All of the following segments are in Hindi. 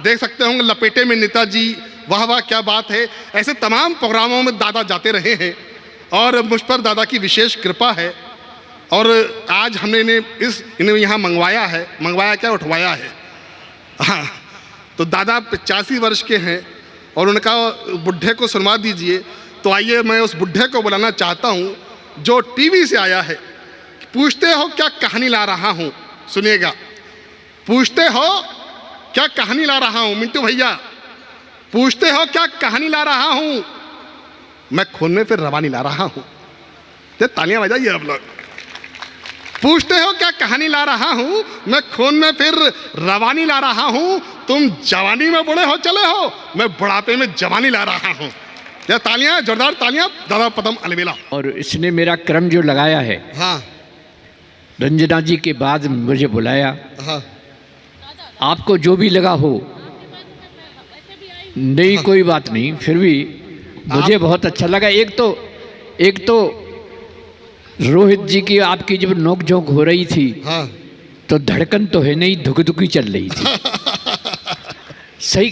देख सकते होंगे लपेटे में नेताजी, वाह वाह क्या बात है। ऐसे तमाम प्रोग्रामों में दादा जाते रहे हैं और मुझ पर दादा की विशेष कृपा है। और आज हमने इन्हें यहाँ मंगवाया क्या, उठवाया है। हाँ, तो दादा 85 वर्ष के हैं और उनका बुढ़े को सुनवा दीजिए। तो आइए मैं उस बुढ़े को बुलाना चाहता हूँ जो टीवी से आया है। पूछते हो क्या कहानी ला रहा हूँ, सुनिएगा। पूछते हो क्या कहानी ला रहा हूँ, मिंटू भैया पूछते हो क्या कहानी ला रहा हूँ, मैं खून में फिर रवानी ला रहा हूँ। ये तालियां बजाइए आप लोग। पूछते हो क्या कहानी ला रहा हूँ, मैं खून में फिर रवानी ला रहा हूँ। तुम जवानी में बूढ़े हो चले हो, मैं बुढ़ापे में जवानी ला रहा हूँ। ये तालियां, जोरदार तालियां दादा पदम अलवेला। और इसने मेरा क्रम जो लगाया है, हाँ, रंजना जी के बाद मुझे बुलाया। हाँ, आपको जो भी लगा हो, नहीं हाँ, कोई बात नहीं, फिर भी मुझे बहुत अच्छा लगा। एक तो रोहित जी की आपकी जब नोक झोंक हो रही थी, हाँ, तो धड़कन तो है नहीं, धुक-धुकी चल रही थी।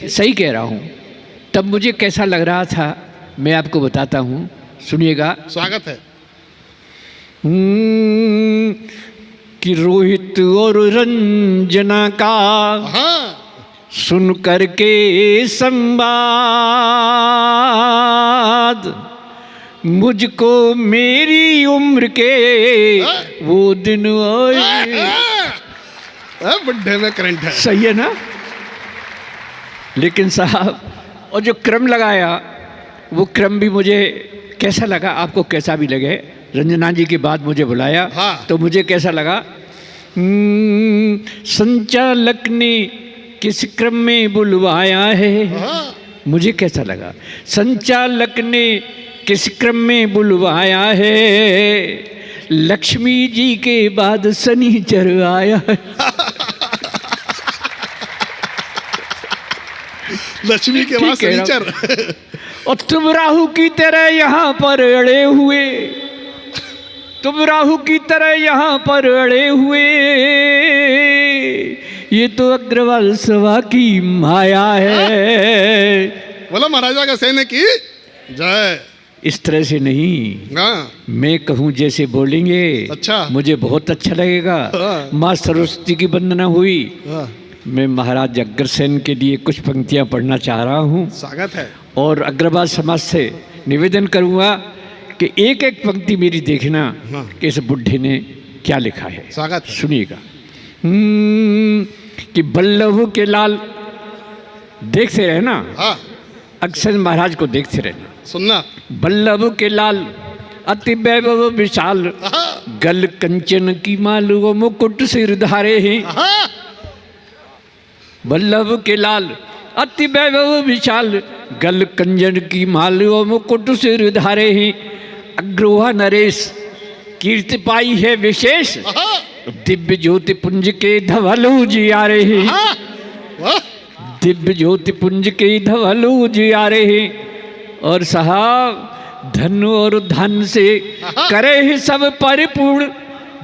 सही कह रहा हूँ। तब मुझे कैसा लग रहा था मैं आपको बताता हूँ, सुनिएगा। स्वागत है। कि रोहित और रंजना का हाँ, सुन करके संवाद, मुझको मेरी उम्र के वो दिन आए। बुढ़े में करंट है। सही है ना? लेकिन साहब, और जो क्रम लगाया वो क्रम भी मुझे कैसा लगा, आपको कैसा भी लगे। रंजना जी के बाद मुझे बुलाया, हाँ। तो मुझे कैसा लगा। संचालक ने किस क्रम में बुलवाया है, हाँ, मुझे कैसा लगा। संचालक ने किस क्रम में बुलवाया है, लक्ष्मी जी के बाद शनिचर आया है। लक्ष्मी के बाद शनिचर। और तुम राहु की तरह यहाँ पर अड़े हुए, तुम राहु की तरह यहाँ पर अड़े हुए, ये तो अग्रवाल सभा की माया है। बोलो महाराजा का सैन्य की जय। इस तरह से नहीं, हाँ, मैं कहूँ जैसे बोलेंगे, अच्छा, मुझे बहुत अच्छा लगेगा। हाँ। माँ सरस्वती की वंदना हुई। हाँ, मैं महाराज अग्रसेन के लिए कुछ पंक्तियाँ पढ़ना चाह रहा हूँ स्वागत है। और अग्रवाल समाज से निवेदन करूँगा कि एक एक पंक्ति मेरी देखना, हाँ। कि इस बुढ़े ने क्या लिखा है। स्वागत है। सुनिएगा। कि बल्लभ के लाल, देखते रहे ना, हाँ, अग्रसेन महाराज को देखते रहना। सुनना। बल्लभ के लाल अति वैभव विशाल, हाँ, गल कंचन की माल वो मुकुट सिर धारे हैं। हाँ, बल्लभ के लाल अति वैभव विशाल, गल कंचन की माल वो मुकुट सिर धारे हैं। अग्रोहा नरेश कीर्ति पाई है विशेष, हाँ, दिव्य ज्योति पुंज के धवलू जी आ रहे हैं। हाँ, वाह, दिव्य ज्योति पुंज के धवलू जी आ रहे हैं। और साहब, धन और धन से करे ही सब परिपूर्ण,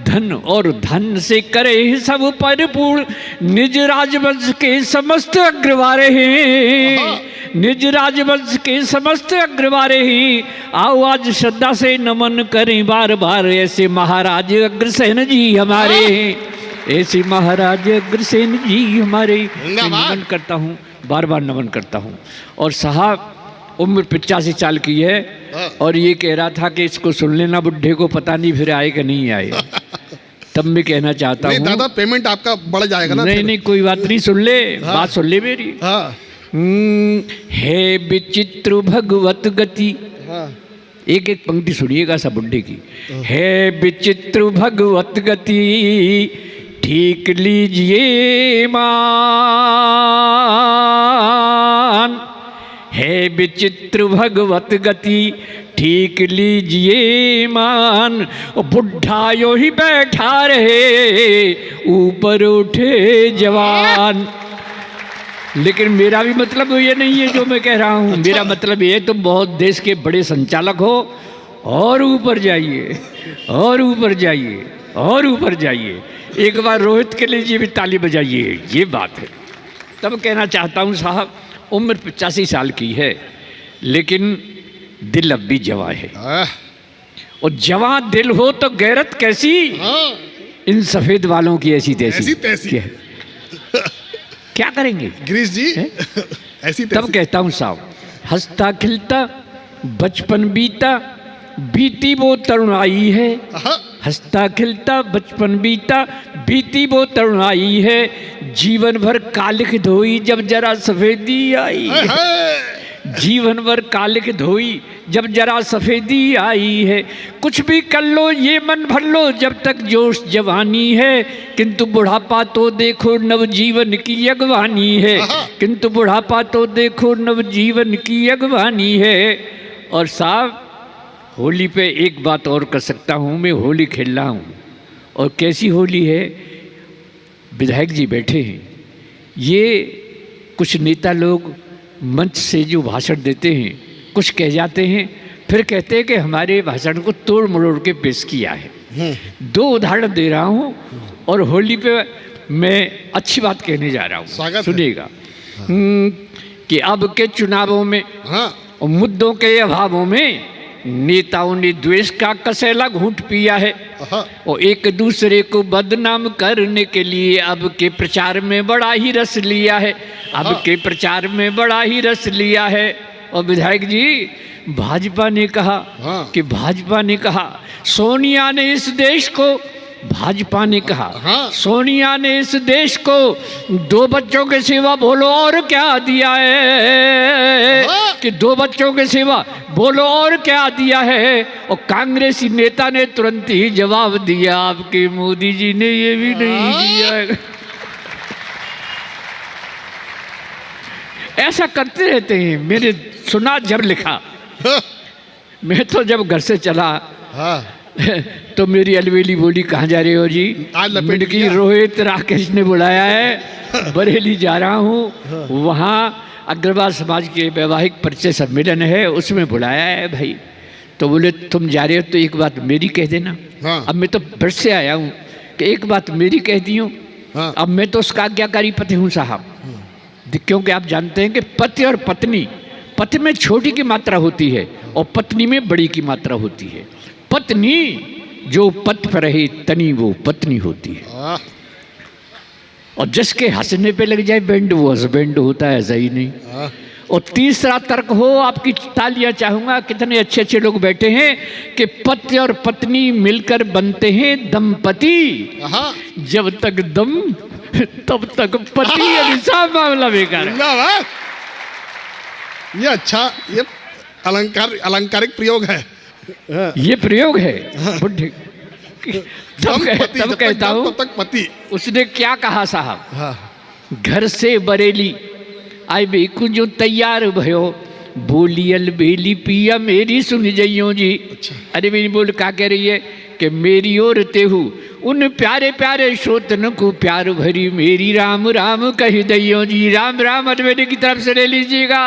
धन और धन से करे ही सब परिपूर्ण, निज राजवंश के समस्त अग्रवारे हैं, निज राजवंश के समस्त अग्रवारे हैं। आओ आज श्रद्धा से नमन करें बार बार, ऐसे महाराज अग्रसेन जी हमारे हैं, ऐसे महाराज अग्रसेन जी हमारे। नमन करता हूँ, बार बार नमन करता हूँ। और साहब, उम्र 85 साल की है और ये कह रहा था कि इसको सुन लेना बुढ़े को, पता नहीं फिर आए कि नहीं आए। तब मैं कहना चाहता हूँ, दादा पेमेंट आपका बढ़ जाएगा ना। नहीं, कोई बात नहीं, सुन ले। हाँ। बात सुन ले मेरी। हाँ, है विचित्र भगवत गति। हाँ, एक एक पंक्ति सुनिएगा सब बुढ़े की। है विचित्र भगवत गति, ठीक लीजिए मान, है विचित्र भगवत गति, ठीक लीजिए मान। बुढ़ा यो ही बैठा रहे, ऊपर उठे जवान। लेकिन मेरा भी मतलब ये नहीं है जो मैं कह रहा हूँ। अच्छा। मेरा मतलब ये, तुम बहुत देश के बड़े संचालक हो, और ऊपर जाइए, और ऊपर जाइए, और ऊपर जाइए। एक बार रोहित के लिए भी ताली बजाइए, ये बात है। तब कहना चाहता हूँ साहब, उम्र 85 साल की है लेकिन दिल अब भी जवां है। और जवां दिल हो तो गैरत कैसी, इन सफेद वालों की ऐसी तैसी। क्या करेंगे गिरीश जी ऐसी तब कहता हूँ साहब, हंसता खिलता बचपन बीता, बीती वो तरुणाई है। हंसता खिलता बचपन बीता, बीती वो तरुणाई है। जीवन भर कालिख धोई जब जरा सफेदी आई। जीवन भर कालिख धोई जब जरा सफेदी आई है। कुछ भी कर लो ये मन भर लो जब तक जोश जवानी है, किंतु बुढ़ापा तो देखो नवजीवन की अगवानी है। किंतु बुढ़ापा तो देखो नवजीवन की अगवानी है। और साहब होली पे एक बात और कर सकता हूँ, मैं होली खेल रहा हूँ और कैसी होली है। विधायक जी बैठे हैं, ये कुछ नेता लोग मंच से जो भाषण देते हैं कुछ कह जाते हैं, फिर कहते हैं कि हमारे भाषण को तोड़ मरोड़ के पेश किया है। 2 उदाहरण दे रहा हूँ और होली पे मैं अच्छी बात कहने जा रहा हूँ, सुनिएगा। कि अब के चुनावों में और मुद्दों के अभावों में नेताओं ने द्वेष का कसेला घूंट पिया है और एक दूसरे को बदनाम करने के लिए अब के प्रचार में बड़ा ही रस लिया है। अब के प्रचार में बड़ा ही रस लिया है। और विधायक जी, भाजपा ने कहा कि भाजपा ने कहा सोनिया ने इस देश को, भाजपा ने कहा सोनिया ने इस देश को 2 बच्चों के सिवा बोलो और क्या दिया है। कि 2 बच्चों के सिवा बोलो और क्या दिया है। और कांग्रेसी नेता ने तुरंत ही जवाब दिया, आपके मोदी जी ने ये भी नहीं दिया है। ऐसा करते रहते हैं। मैंने सुना जब लिखा, मैं तो जब घर से चला तो मेरी अलवेली बोली, कहाँ जा रहे हो जी? मिडकी रोहित राकेश ने बुलाया है, बरेली जा रहा हूँ, वहाँ अग्रवाल समाज के वैवाहिक परिचय सम्मेलन है, उसमें बुलाया है भाई। तो बोले तुम जा रहे हो तो एक बात मेरी कह देना। अब मैं तो ब्रज से आया हूँ कि एक बात मेरी कह दी हूँ। अब मैं तो उसका आज्ञाकारी पति हूँ साहब, क्योंकि आप जानते हैं कि पति और पत्नी, पति में छोटी की मात्रा होती है और पत्नी में बड़ी की मात्रा होती है। पत्नी जो पथ पर रहे तनी वो पत्नी होती है। और जिसके हंसने पे लग जाए बैंड वो हस्बैंड होता है, ऐसा ही नहीं। और तीसरा तर्क हो, आपकी तालियां चाहूंगा, कितने अच्छे अच्छे लोग बैठे हैं कि पति और पत्नी मिलकर बनते हैं दंपति, जब तक दम तब तक पति। ऐसा मामला बेकार है। ये अच्छा, ये अलंकारिक प्रयोग है। ये प्रयोग है बुढ़े। तब कहता हूँ पति। उसने क्या कहा साहब, घर से बरेली आई बेकू जो तैयार भयो, बोली अलबेली पिया मेरी सुन जइयो जी। अरे मेरी बोल क्या कह रही है कि मेरी ओर तेहू उन प्यारे प्यारे श्रोतन को प्यार भरी मेरी राम राम कह दइयो जी। राम राम अजमेरी की तरफ से ले लीजिएगा।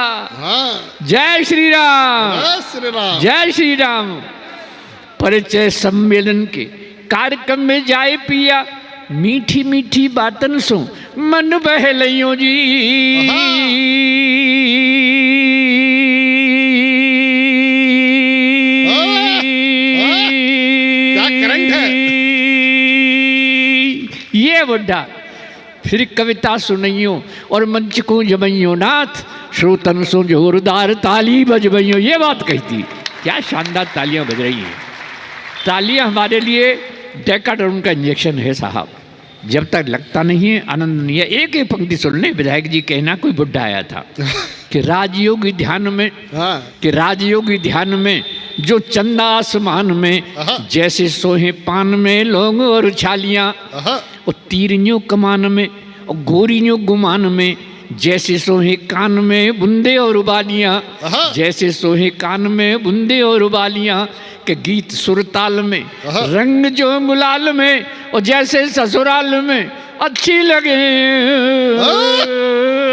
जय श्री राम, जय श्री राम। परिचय सम्मेलन के कार्यक्रम में जाए पिया, मीठी मीठी बातन सो मन बहलियो जी। क्या करंट है ये बुढ़ा। फिर कविता सुनियो और मंच को जमइयो नाथ, श्रोतन सो जोरदार ताली बजबइयो। ये बात कही थी, क्या शानदार तालियां बज रही हैं। तालियां हमारे लिए डेकाडोन का इंजेक्शन है साहब। जब तक लगता नहीं है आनंद नहीं है। एक एक पंक्ति सुन ले। विधायक जी कहना, कोई बुढ़ा आया था कि राजयोगी ध्यान में, कि राजयोगी ध्यान में जो चंदा आसमान में, जैसे सोहे पान में लौंग और छालियां, और तीरियों कमान में और गोरियों गुमान में, जैसे सोहे कान में बूंदे और उबालियां, जैसे सोहे कान में बूंदे और उबालियां, के गीत सुरताल में, रंग जो गुलाल में, और जैसे ससुराल में अच्छी लगे।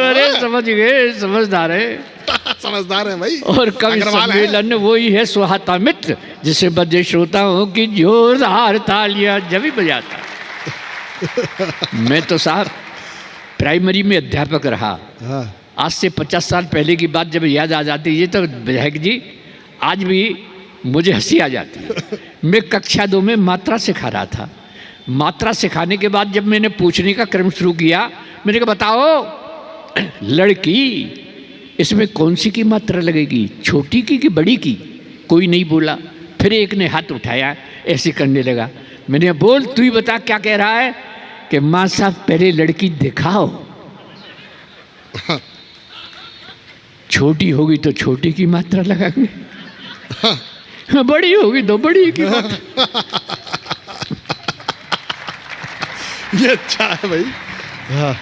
अरे समझ गए, समझदार है। समझदार है भाई। और कवि सम्मेलन वही है सुहाता मित्र, जिसे बजे श्रोताओं की जोरदार तालियां जब ही बजाता। मैं तो साहब प्राइमरी में अध्यापक रहा। हाँ आज से 50 साल पहले की बात जब याद आ जाती है तो विधायक जी आज भी मुझे हंसी आ जाती है। मैं कक्षा 2 में मात्रा सिखा रहा था। मात्रा सिखाने के बाद जब मैंने पूछने का क्रम शुरू किया, मैंने कहा बताओ लड़की इसमें कौन सी की मात्रा लगेगी, छोटी की कि बड़ी की? कोई नहीं बोला। फिर एक ने हाथ उठाया, ऐसे करने लगा। मैंने कहा बोल तू ही बता क्या कह रहा है? कि माँ साहब पहले लड़की दिखाओ, छोटी होगी तो छोटी की मात्रा लगाएंगे, बड़ी होगी तो बड़ी की मात्रा। ये अच्छा है भाई। हाँ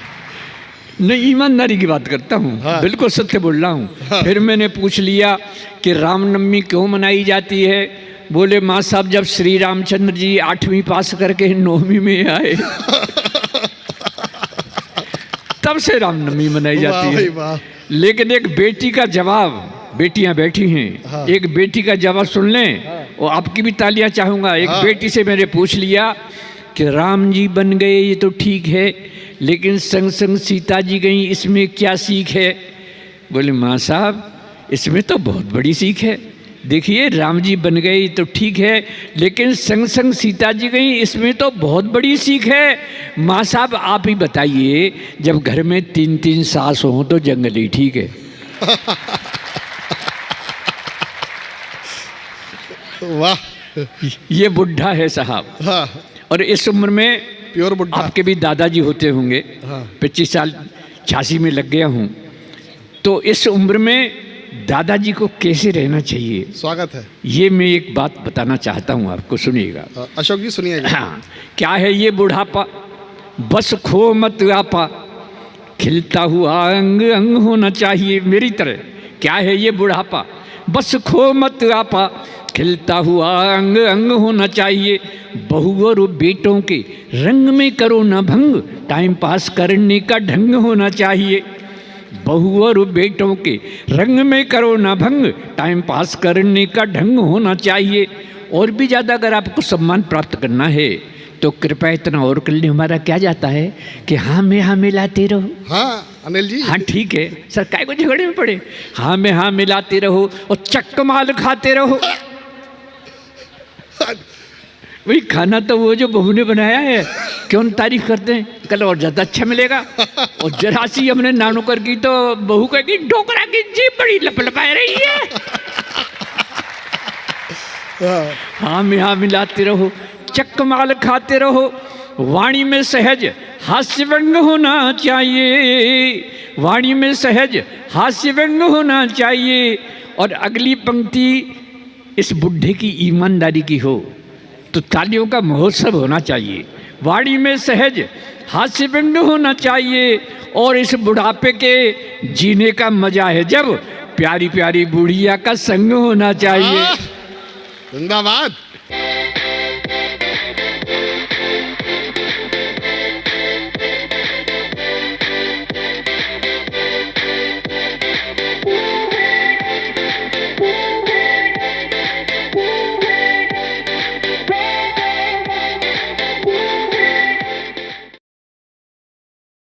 नहीं, ईमानदारी की बात करता हूँ। हाँ। बिल्कुल सत्य बोल रहा हूँ। हाँ। फिर मैंने पूछ लिया कि रामनवमी क्यों मनाई जाती है? बोले माँ साहब जब श्री रामचंद्र जी 8वीं पास करके 9वीं में आए तब से रामनवमी मनाई जाती वाह भाई है। वाह। लेकिन एक बेटी का जवाब, बेटियां बैठी हैं, हाँ। एक बेटी का जवाब सुन लें और आपकी भी तालियां चाहूँगा। एक हाँ। बेटी से मैंने पूछ लिया कि राम जी बन गए ये तो ठीक है, लेकिन संग संग सीता जी गई, इसमें क्या सीख है? बोले माँ साहब इसमें तो बहुत बड़ी सीख है। देखिए राम जी बन गए ये तो ठीक है, लेकिन संग संग सीता जी गई, इसमें तो बहुत बड़ी सीख है। माँ साहब आप ही बताइए, जब घर में 3-3 सास हों तो जंगल ही ठीक है। वाह। ये बुढ़ा है साहब। हाँ और इस उम्र में प्योर बुढ़ा। आपके भी दादाजी होते होंगे। हाँ। 25 साल 86 में लग गया हूँ। तो इस उम्र में दादाजी को कैसे रहना चाहिए, स्वागत है। ये मैं एक बात बताना चाहता हूँ आपको, सुनिएगा। अशोक जी सुनिएगा। हाँ, क्या है ये बुढ़ापा? बस खो मत आपा, खिलता हुआ अंग अंग होना चाहिए मेरी तरह। क्या है ये बुढ़ापा? बस खो मत आपा, खिलता हुआ अंग अंग होना चाहिए। बहू और बेटों के रंग में करो ना भंग, टाइम पास करने का ढंग होना चाहिए। बहू और बेटों के रंग में करो ना भंग, टाइम पास करने का ढंग होना चाहिए। और भी ज़्यादा अगर आपको सम्मान प्राप्त करना है तो कृपया इतना और कर लें। हमारा क्या जाता है कि हाँ में हाँ मिलाते रहो। हाँ अनिल जी। हाँ ठीक है सर, काय को झगड़े में पड़े। हाँ में हाँ मिलाते रहो और चक्क माल खाते रहो। वही खाना तो वो जो बहू ने बनाया है, क्यों तारीफ करते हैं, कल और ज़्यादा अच्छा मिलेगा। और जरा सी हमने नानुकर की तो बहू कहेगी डोकरा की जीभ बड़ी लपलपाए रही है। हाँ में हाँ मिलाते रहो, चक्क माल खाते रहो। वाणी में सहज हास्य व्यंग होना चाहिए, वाणी में सहज हास्य व्यंग होना चाहिए। और अगली पंक्ति इस बुढ़े की ईमानदारी की हो तो तालियों का महोत्सव होना चाहिए। वाणी में सहज हास्य व्यंग होना चाहिए। और इस बुढ़ापे के जीने का मजा है जब प्यारी प्यारी बुढ़िया का संग होना चाहिए। जिंदाबाद।